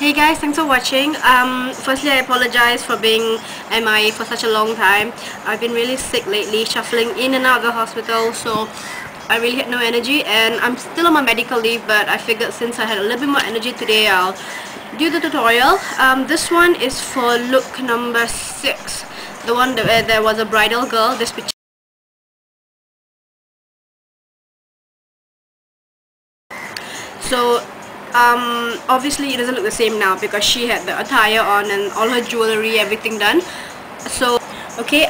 Hey guys, thanks for watching. Firstly, I apologize for being MIA for such a long time. I've been really sick lately, shuffling in and out of the hospital, so I really had no energy, and I'm still on my medical leave, but I figured since I had a little bit more energy today, I'll do the tutorial. This one is for look number 6, the one where there was a bridal girl. This picture. So obviously it doesn't look the same now because she had the attire on and all her jewelry, everything done. So okay,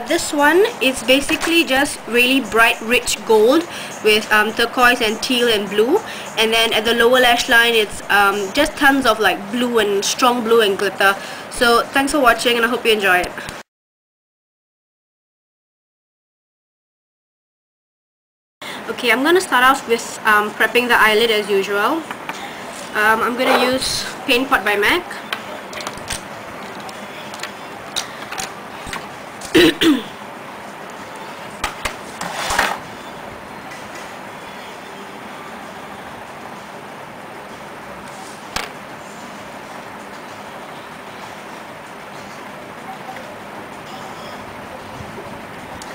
this one is basically just really bright rich gold with turquoise and teal and blue, and then at the lower lash line it's just tons of like blue and strong blue and glitter. So thanks for watching and I hope you enjoy it. Okay, I'm gonna start off with prepping the eyelid as usual. I'm going to use Paint Pot by MAC.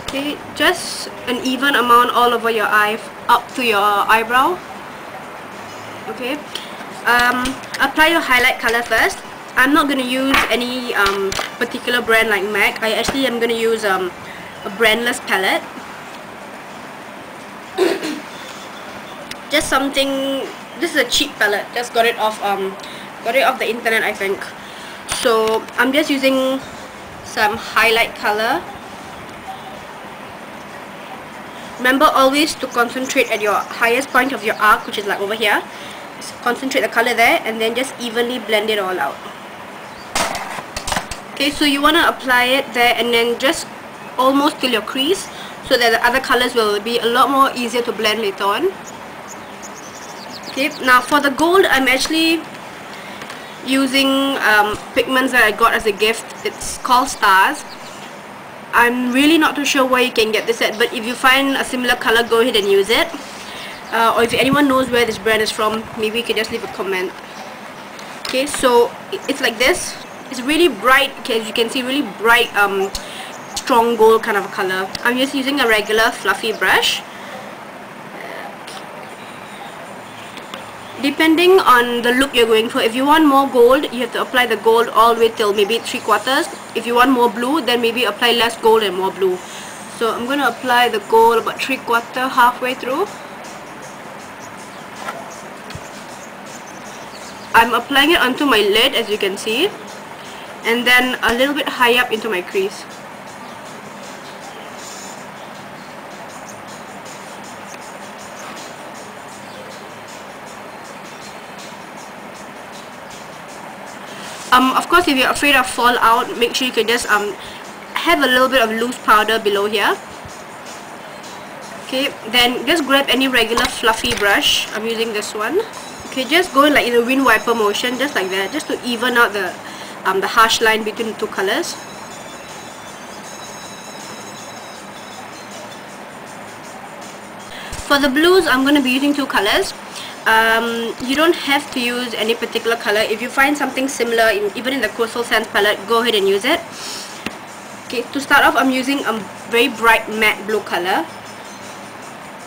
Okay, just an even amount all over your eye up to your eyebrow. Okay. Apply your highlight color first. I'm not going to use any particular brand like MAC. I actually am going to use a brandless palette. Just something. This is a cheap palette. Just got it off the internet, I think. So I'm just using some highlight color. Remember always to concentrate at your highest point of your arc, which is like over here. Concentrate the color there and then just evenly blend it all out. Okay, so you want to apply it there and then just almost till your crease so that the other colors will be a lot more easier to blend later on. Okay, now for the gold, I'm actually using pigments that I got as a gift. It's called Stars. I'm really not too sure where you can get this at, but if you find a similar color, go ahead and use it. Or if anyone knows where this brand is from, maybe you can just leave a comment. Okay, so it's like this. It's really bright, as you can see, really bright strong gold kind of a color. I'm just using a regular fluffy brush. Depending on the look you're going for, if you want more gold, you have to apply the gold all the way till maybe 3/4. If you want more blue, then maybe apply less gold and more blue. So I'm going to apply the gold about 3/4, halfway through. I'm applying it onto my lid, as you can see, and then a little bit high up into my crease. Of course, if you're afraid of fallout, make sure you can just have a little bit of loose powder below here. Okay, then just grab any regular fluffy brush. I'm using this one. Okay, just go like in a wind wiper motion, just like that, just to even out the harsh line between the two colors. For the blues, I'm going to be using two colors. You don't have to use any particular color. If you find something similar, even in the Coastal Sands palette, go ahead and use it. Okay, to start off, I'm using a very bright matte blue color.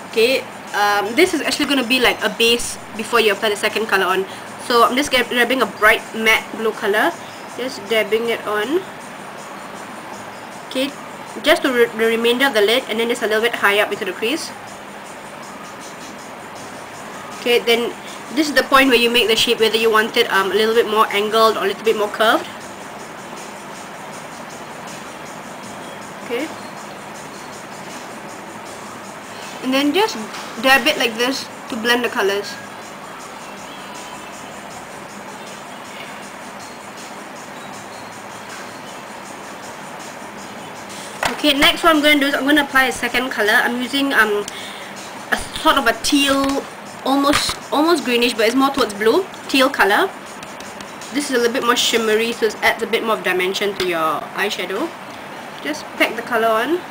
Okay. This is actually going to be like a base before you apply the second color on. So I'm just grabbing a bright matte blue color, just dabbing it on. Okay, just to the remainder of the lid, and then just a little bit higher up into the crease. Okay, then this is the point where you make the shape, whether you want it a little bit more angled or a little bit more curved. Okay. And then just dab it like this to blend the colors. Okay, next what I'm going to do is I'm going to apply a second color. I'm using a sort of a teal, almost greenish, but it's more towards blue, teal color. This is a little bit more shimmery, so it adds a bit more dimension to your eyeshadow. Just pack the color on.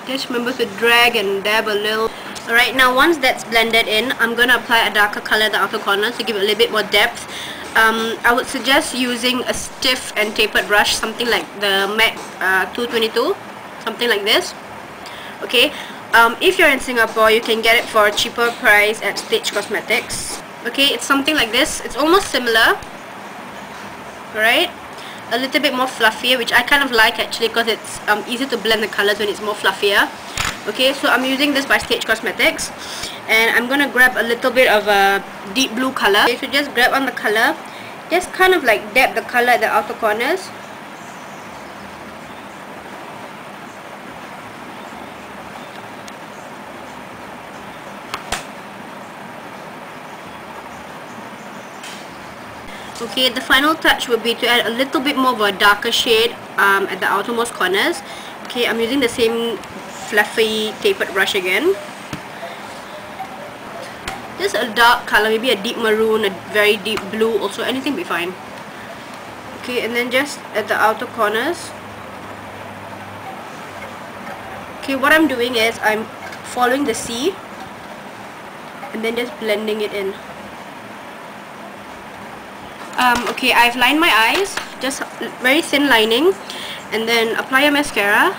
Just remember to drag and dab a little. Alright, now once that's blended in, I'm going to apply a darker color at the outer corners to give it a little bit more depth. I would suggest using a stiff and tapered brush, something like the MAC 222, something like this. Okay, if you're in Singapore, you can get it for a cheaper price at Stage Cosmetics. Okay, it's something like this. It's almost similar. Alright, a little bit more fluffier, which I kind of like actually, because it's easier to blend the colors when it's more fluffier. Okay, so I'm using this by Stage Cosmetics, and I'm gonna grab a little bit of a deep blue color. Okay, so just grab on the color, just kind of like dab the color at the outer corners. Okay, the final touch would be to add a little bit more of a darker shade at the outermost corners. Okay, I'm using the same fluffy tapered brush again. Just a dark color, maybe a deep maroon, a very deep blue, also anything will be fine. Okay, and then just at the outer corners. Okay, what I'm doing is I'm following the C and then just blending it in. Okay, I've lined my eyes, just very thin lining, and then apply a mascara.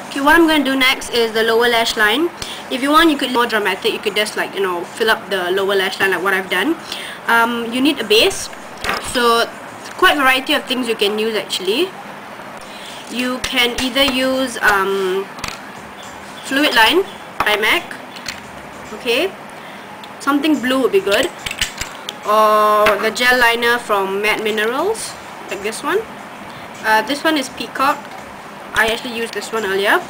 Okay, what I'm going to do next is the lower lash line. If you want, you could be more dramatic. You could just, like, you know, fill up the lower lash line like what I've done. You need a base, so quite a variety of things you can use actually. You can either use Fluid Line by MAC, okay, something blue would be good, or the gel liner from Matte Minerals, like this one. This one is Peacock. I actually used this one earlier.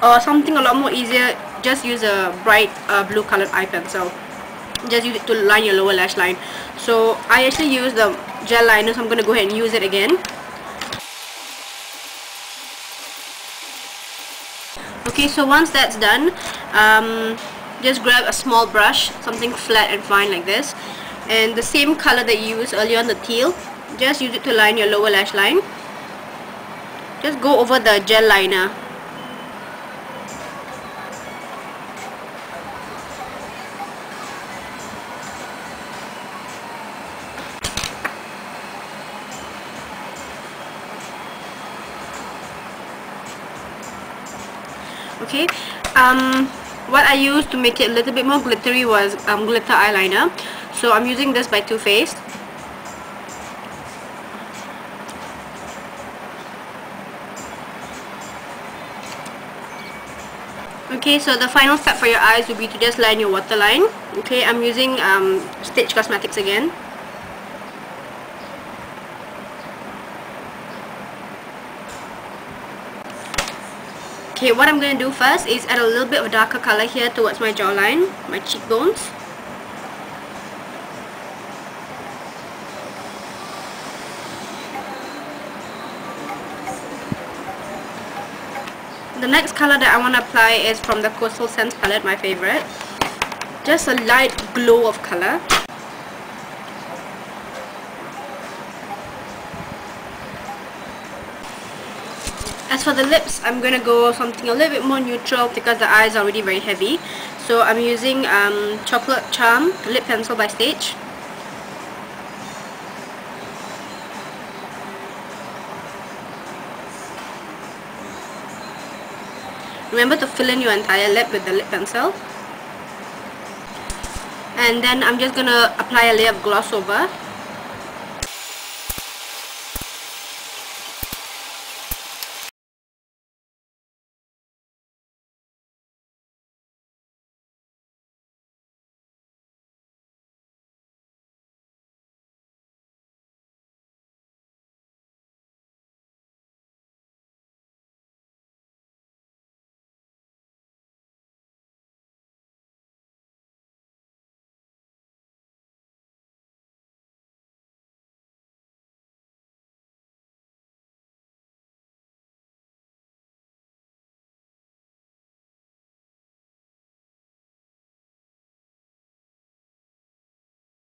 Or something a lot more easier, just use a bright blue colored eye pencil. Just use it to line your lower lash line. So I actually used the gel liner, so I'm going to go ahead and use it again. Okay, so once that's done, just grab a small brush, something flat and fine like this, and the same color that you used earlier on, the teal, just use it to line your lower lash line. Just go over the gel liner. Okay, what I used to make it a little bit more glittery was glitter eyeliner. So I'm using this by Too Faced. Okay, so the final step for your eyes would be to just line your waterline. Okay, I'm using Stage Cosmetics again. Okay, what I'm going to do first is add a little bit of darker color here towards my jawline, my cheekbones. The next color that I want to apply is from the Coastal Scents palette, my favorite. Just a light glow of color. As for the lips, I'm going to go something a little bit more neutral because the eyes are already very heavy. So I'm using Chocolate Charm lip pencil by Stage. Remember to fill in your entire lip with the lip pencil. And then I'm just going to apply a layer of gloss over.